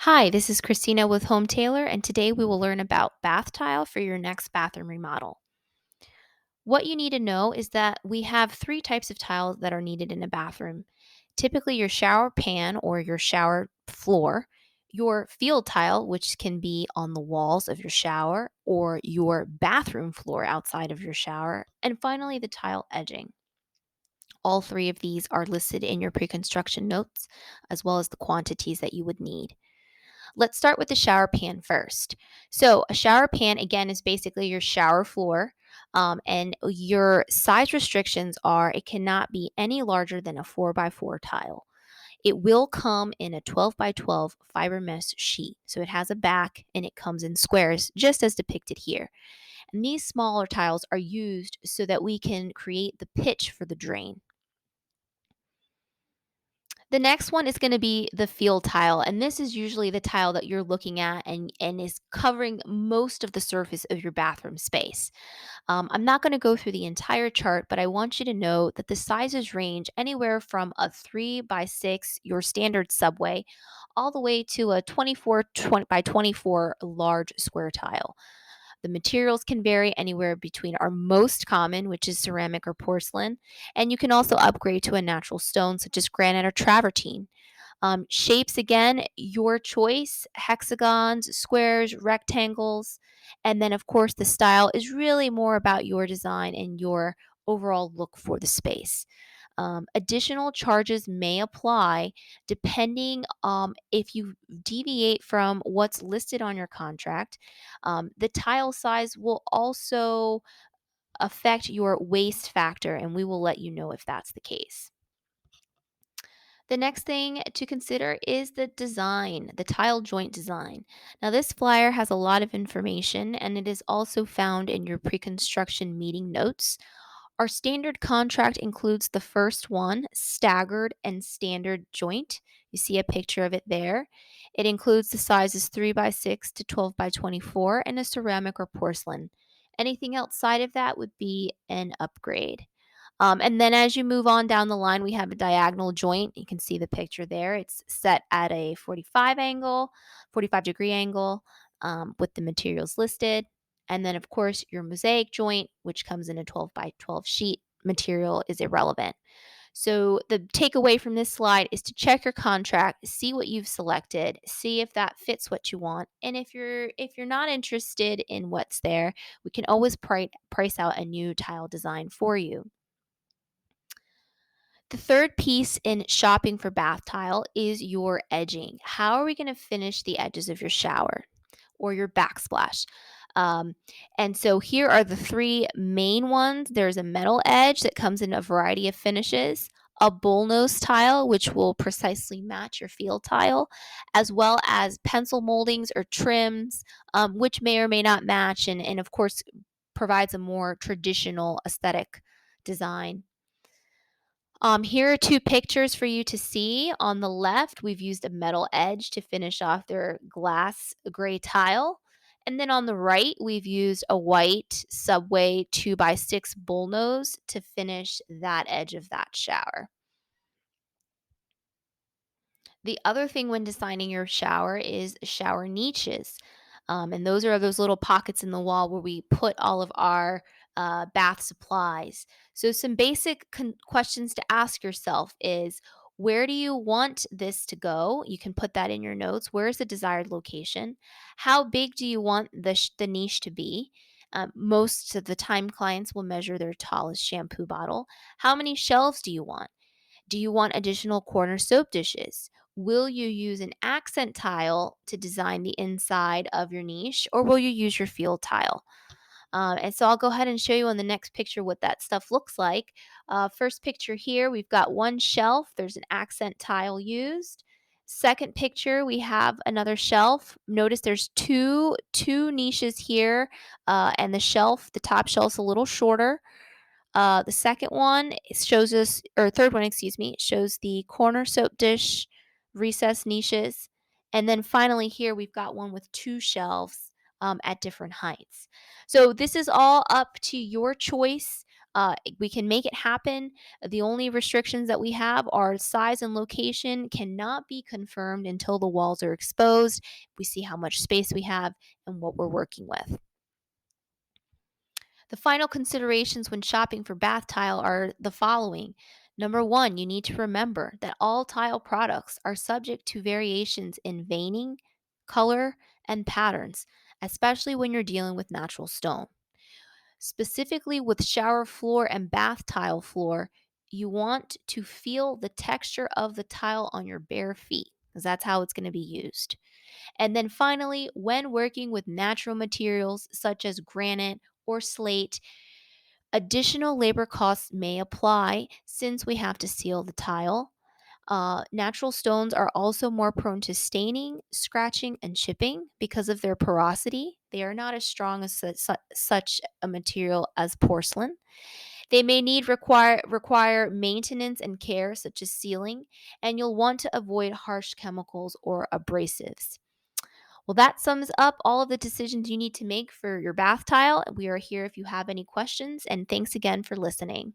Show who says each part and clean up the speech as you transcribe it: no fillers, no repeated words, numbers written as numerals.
Speaker 1: Hi, this is Christina with Home Tailor, and today we will learn about bath tile for your next bathroom remodel. What you need to know is that we have three types of tiles that are needed in a bathroom. Typically, your shower pan or your shower floor, your field tile, which can be on the walls of your shower, or your bathroom floor outside of your shower, and finally, the tile edging. All three of these are listed in your pre construction notes, as well as the quantities that you would need. Let's start with the shower pan first. So, a shower pan, again, is basically your shower floor. And your size restrictions are it cannot be any larger than a 4 by 4 tile. It will come in a 12 by 12 fiber mesh sheet. So, it has a back and it comes in squares, just as depicted here. And these smaller tiles are used so that we can create the pitch for the drain. The next one is gonna be the field tile, and this is usually the tile that you're looking at and is covering most of the surface of your bathroom space. I'm not gonna go through the entire chart, but I want you to know that the sizes range anywhere from a 3 by 6, your standard subway, all the way to a 24 by 24 large square tile. The materials can vary anywhere between our most common, which is ceramic or porcelain, and you can also upgrade to a natural stone such as granite or travertine. Shapes, again, your choice: hexagons, squares, rectangles. And then, of course, the style is really more about your design and your overall look for the space. Additional charges may apply depending if you deviate from what's listed on your contract. The tile size will also affect your waste factor, and we will let you know if that's the case. The next thing to consider is the design, the tile joint design. Now, this flyer has a lot of information and it is also found in your pre construction meeting notes. Our standard contract includes the first one, staggered and standard joint. You see a picture of it there. It includes the sizes 3 by 6 to 12 by 24 and a ceramic or porcelain. Anything outside of that would be an upgrade. And then as you move on down the line, we have a diagonal joint. You can see the picture there. It's set at a 45-degree angle with the materials listed. And then, of course, your mosaic joint, which comes in a 12 by 12 sheet material, is irrelevant. So the takeaway from this slide is to check your contract, see what you've selected, see if that fits what you want. And if you're not interested in what's there, we can always price out a new tile design for you. The third piece in shopping for bath tile is your edging. How are we going to finish the edges of your shower or your backsplash? Um, and so here are the three main ones. There's a metal edge that comes in a variety of finishes, a bullnose tile, which will precisely match your field tile, as well as pencil moldings or trims, which may or may not match, and of course provides a more traditional aesthetic design. Here are two pictures for you to see. On the left, we've used a metal edge to finish off their glass gray tile. And then on the right, we've used a white Subway 2 by 6 bullnose to finish that edge of that shower. The other thing when designing your shower is shower niches. And those are those little pockets in the wall where we put all of our bath supplies. So, some basic questions to ask yourself is, where do you want this to go? You can put that in your notes. Where is the desired location? How big do you want the niche to be? Most of the time, clients will measure their tallest shampoo bottle. How many shelves do you want? Do you want additional corner soap dishes? Will you use an accent tile to design the inside of your niche, or will you use your field tile? And so I'll go ahead and show you on the next picture what that stuff looks like. First picture here, we've got one shelf. There's an accent tile used. Second picture, we have another shelf. Notice there's two niches here, and the top shelf's a little shorter. The second one shows us, or third one, excuse me, shows the corner soap dish, recessed niches. And then finally, here we've got one with two shelves at different heights. So this is all up to your choice. We can make it happen. The only restrictions that we have are size and location cannot be confirmed until the walls are exposed. We see how much space we have and what we're working with. The final considerations when shopping for bath tile are the following. Number one, you need to remember that all tile products are subject to variations in veining, color, and patterns, especially when you're dealing with natural stone. Specifically with shower floor and bath tile floor, you want to feel the texture of the tile on your bare feet because that's how it's going to be used. And then finally, when working with natural materials such as granite or slate, additional labor costs may apply since we have to seal the tile. Natural stones are also more prone to staining, scratching, and chipping because of their porosity. They are not as strong as such a material as porcelain. They may require maintenance and care, such as sealing, and you'll want to avoid harsh chemicals or abrasives. Well, that sums up all of the decisions you need to make for your bath tile. We are here if you have any questions, and thanks again for listening.